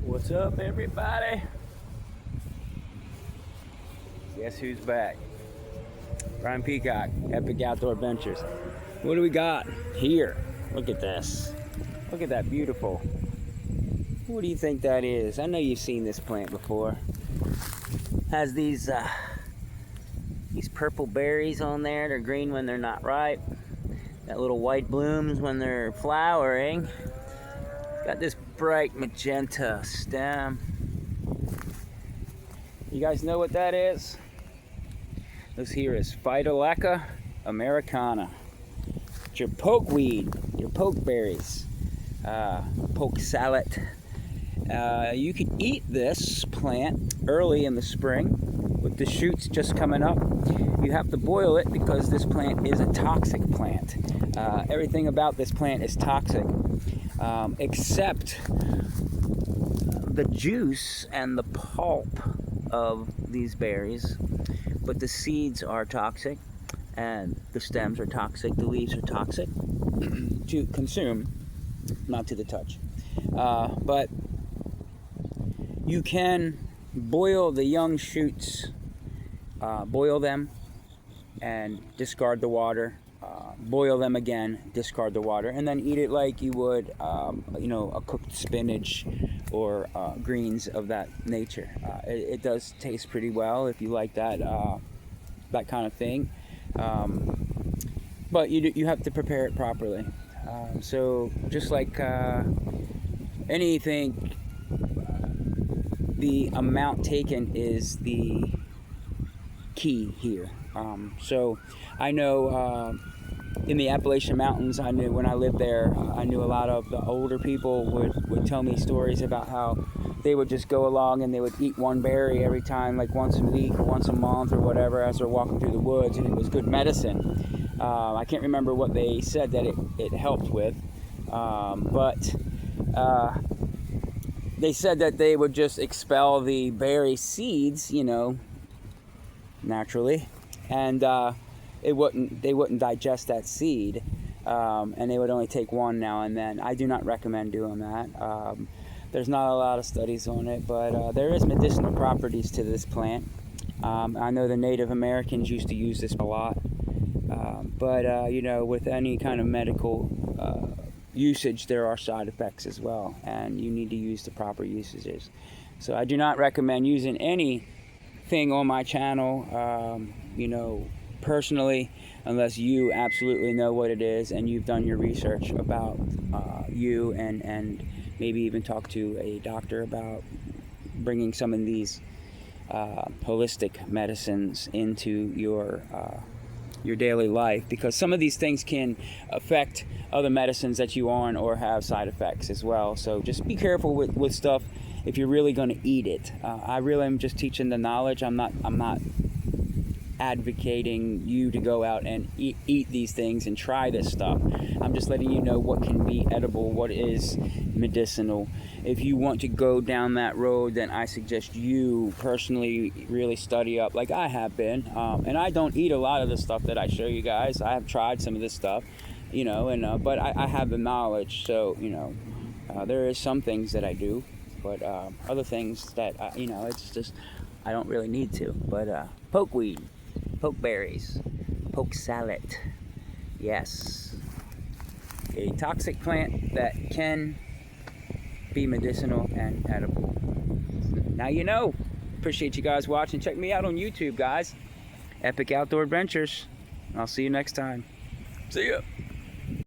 What's up, everybody? Guess who's back? Brian Peacock, Epic Outdoor Adventures. What do we got here? Look at this. Look at that beautiful. What do you think that is? I know you've seen this plant before. Has these purple berries on there. They're green when they're not ripe. Got little white blooms when they're flowering. Got this bright magenta stem. You guys know what that is? This here is Phytolacca americana. It's your pokeweed, your pokeberries, poke salad. You can eat this plant early in the spring with the shoots just coming up. You have to boil it because this plant is a toxic plant. Everything about this plant is toxic, except the juice and the pulp of these berries. But the seeds are toxic, and the stems are toxic, the leaves are toxic to consume, not to the touch. But you can boil the young shoots, boil them and discard the water, boil them again, discard the water, and then eat it like you would, a cooked spinach or greens of that nature. It does taste pretty well if you like that kind of thing, but you have to prepare it properly. So just like anything, the amount taken is the key here. So I know in the Appalachian Mountains, I knew when I lived there, I knew a lot of the older people would tell me stories about how they would just go along and they would eat one berry every time, like once a week or once a month or whatever, as they're walking through the woods, and it was good medicine. I can't remember what they said that it helped with, but they said that they would just expel the berry seeds, naturally, and they wouldn't digest that seed, and they would only take one now and then. I do not recommend doing that. There's not a lot of studies on it, but there is medicinal properties to this plant. I know the Native Americans used to use this a lot, but with any kind of medical usage, there are side effects as well, and you need to use the proper usages. So I do not recommend using anything on my channel, personally, unless you absolutely know what it is and you've done your research about you, and maybe even talk to a doctor about bringing some of these holistic medicines into your daily life, because some of these things can affect other medicines that you on or have side effects as well. So just be careful with stuff if you're really going to eat it. I really am just teaching the knowledge. I'm not advocating you to go out and eat these things and try this stuff. I'm just letting you know what can be edible, what is medicinal. If you want to go down that road, then I suggest you personally really study up like I have been. And I don't eat a lot of the stuff that I show you guys. I have tried some of this stuff, but I have the knowledge. So, there is some things that I do, but other things that, it's just, I don't really need to. But pokeweed, pokeberries, poke salad, yes, a toxic plant that can be medicinal and edible. Now you know. Appreciate you guys watching. Check me out on YouTube, guys. Epic Outdoor Adventures. I'll see you next time. See ya.